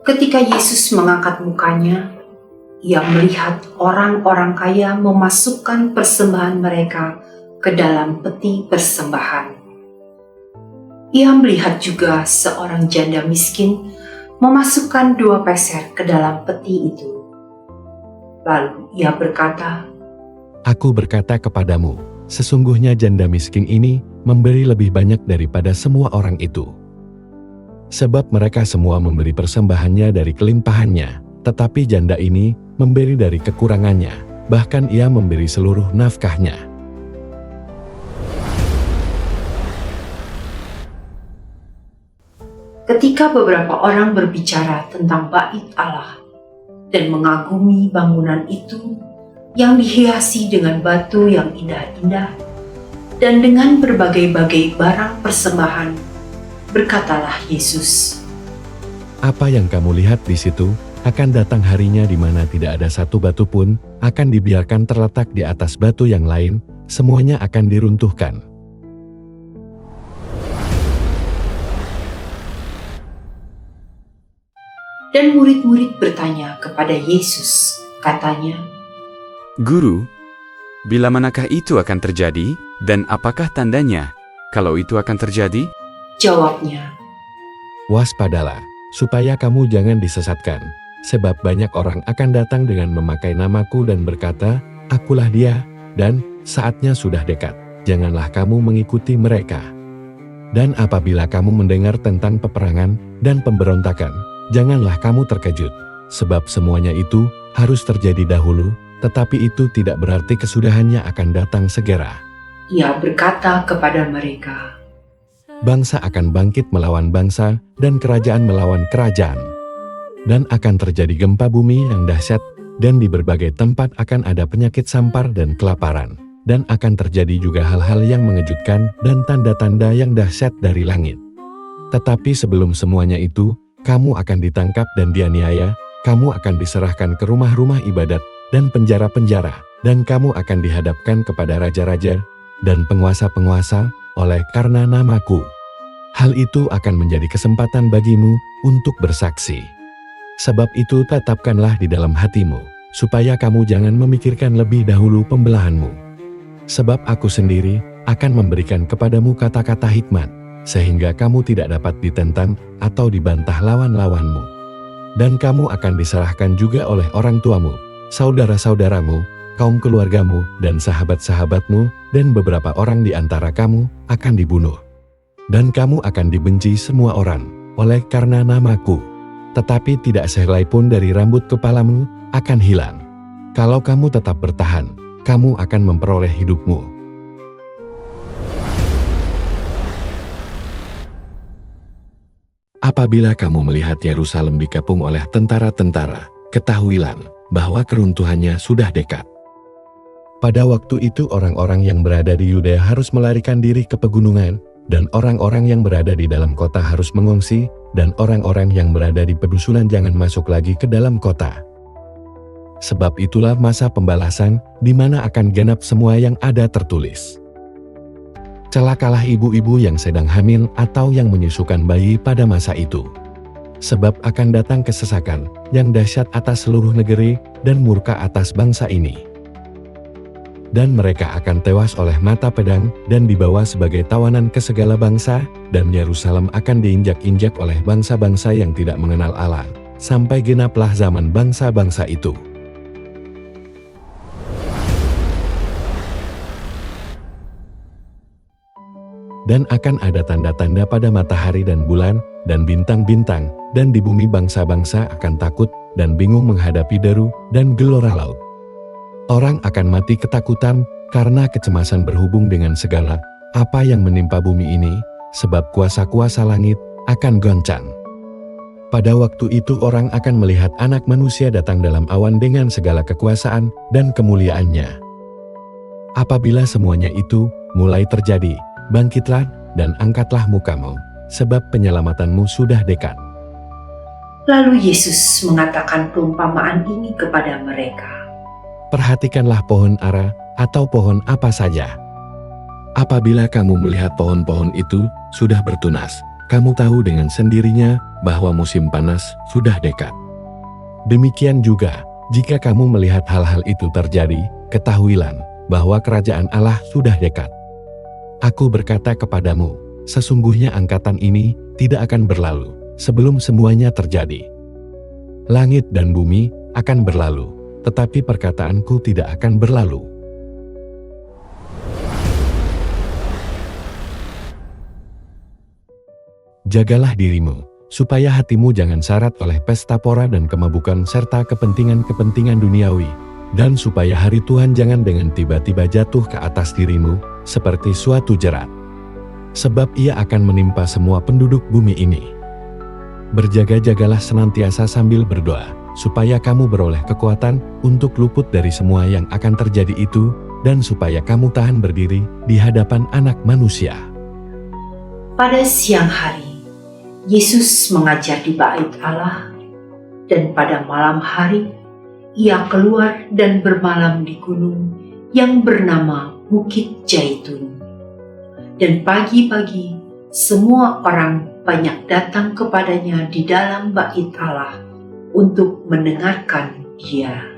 Ketika Yesus mengangkat mukanya, ia melihat orang-orang kaya memasukkan persembahan mereka ke dalam peti persembahan. Ia melihat juga seorang janda miskin memasukkan 2 peser ke dalam peti itu. Lalu ia berkata, Aku berkata kepadamu, sesungguhnya janda miskin ini memberi lebih banyak daripada semua orang itu. Sebab mereka semua memberi persembahannya dari kelimpahannya, tetapi janda ini memberi dari kekurangannya, bahkan ia memberi seluruh nafkahnya. ketika beberapa orang berbicara tentang bait Allah dan mengagumi bangunan itu yang dihiasi dengan batu yang indah-indah dan dengan berbagai-bagai barang persembahan, berkatalah Yesus, Apa yang kamu lihat di situ, akan datang harinya di mana tidak ada satu batu pun akan dibiarkan terletak di atas batu yang lain, semuanya akan diruntuhkan. dan murid-murid bertanya kepada Yesus, katanya, Guru, bila manakah itu akan terjadi, dan apakah tandanya, kalau itu akan terjadi? Jawabnya, Waspadalah, supaya kamu jangan disesatkan, sebab banyak orang akan datang dengan memakai namaku dan berkata, Akulah dia, dan saatnya sudah dekat, janganlah kamu mengikuti mereka. Dan apabila kamu mendengar tentang peperangan dan pemberontakan, janganlah kamu terkejut, sebab semuanya itu harus terjadi dahulu, tetapi itu tidak berarti kesudahannya akan datang segera. ia berkata kepada mereka, Bangsa akan bangkit melawan bangsa, dan kerajaan melawan kerajaan. Dan akan terjadi gempa bumi yang dahsyat, dan di berbagai tempat akan ada penyakit sampar dan kelaparan. Dan akan terjadi juga hal-hal yang mengejutkan dan tanda-tanda yang dahsyat dari langit. Tetapi sebelum semuanya itu, kamu akan ditangkap dan dianiaya, kamu akan diserahkan ke rumah-rumah ibadat dan penjara-penjara, dan kamu akan dihadapkan kepada raja-raja dan penguasa-penguasa oleh karena namaku. Hal itu akan menjadi kesempatan bagimu untuk bersaksi. Sebab itu tetapkanlah di dalam hatimu, supaya kamu jangan memikirkan lebih dahulu pembelahanmu. Sebab aku sendiri akan memberikan kepadamu kata-kata hikmat, sehingga kamu tidak dapat ditentang atau dibantah lawan-lawanmu. Dan kamu akan diserahkan juga oleh orang tuamu, saudara-saudaramu, kaum keluargamu, dan sahabat-sahabatmu, dan beberapa orang di antara kamu akan dibunuh. Dan kamu akan dibenci semua orang, oleh karena namaku. Tetapi tidak sehelai pun dari rambut kepalamu akan hilang. Kalau kamu tetap bertahan, kamu akan memperoleh hidupmu. Apabila kamu melihat Yerusalem dikepung oleh tentara-tentara, ketahuilah bahwa keruntuhannya sudah dekat. Pada waktu itu orang-orang yang berada di Yudea harus melarikan diri ke pegunungan, dan orang-orang yang berada di dalam kota harus mengungsi, dan orang-orang yang berada di pedusunan jangan masuk lagi ke dalam kota. Sebab itulah masa pembalasan, di mana akan genap semua yang ada tertulis. Celakalah ibu-ibu yang sedang hamil atau yang menyusukan bayi pada masa itu. Sebab akan datang kesesakan yang dahsyat atas seluruh negeri dan murka atas bangsa ini. Dan mereka akan tewas oleh mata pedang dan dibawa sebagai tawanan ke segala bangsa, dan Yerusalem akan diinjak-injak oleh bangsa-bangsa yang tidak mengenal Allah, sampai genaplah zaman bangsa-bangsa itu. Dan akan ada tanda-tanda pada matahari dan bulan, dan bintang-bintang, dan di bumi bangsa-bangsa akan takut, dan bingung menghadapi deru, dan gelora laut. Orang akan mati ketakutan, karena kecemasan berhubung dengan segala apa yang menimpa bumi ini, sebab kuasa-kuasa langit akan goncang. Pada waktu itu orang akan melihat Anak Manusia datang dalam awan dengan segala kekuasaan dan kemuliaannya. Apabila semuanya itu mulai terjadi, bangkitlah dan angkatlah mukamu, sebab penyelamatanmu sudah dekat. Lalu Yesus mengatakan perumpamaan ini kepada mereka. Perhatikanlah pohon ara atau pohon apa saja. Apabila kamu melihat pohon-pohon itu sudah bertunas, kamu tahu dengan sendirinya bahwa musim panas sudah dekat. Demikian juga, jika kamu melihat hal-hal itu terjadi, ketahuilah bahwa kerajaan Allah sudah dekat. Aku berkata kepadamu, sesungguhnya angkatan ini tidak akan berlalu sebelum semuanya terjadi. Langit dan bumi akan berlalu, tetapi perkataanku tidak akan berlalu. Jagalah dirimu, supaya hatimu jangan syarat oleh pesta pora dan kemabukan serta kepentingan-kepentingan duniawi, dan supaya hari Tuhan jangan dengan tiba-tiba jatuh ke atas dirimu, seperti suatu jerat. Sebab ia akan menimpa semua penduduk bumi ini. Berjaga-jagalah senantiasa sambil berdoa, supaya kamu beroleh kekuatan untuk luput dari semua yang akan terjadi itu, dan supaya kamu tahan berdiri di hadapan Anak Manusia. Pada siang hari, Yesus mengajar di Bait Allah, dan pada malam hari, ia keluar dan bermalam di gunung yang bernama Bukit Jaitun. Dan pagi-pagi, semua orang banyak datang kepadanya di dalam Bait Allah untuk mendengarkan Dia.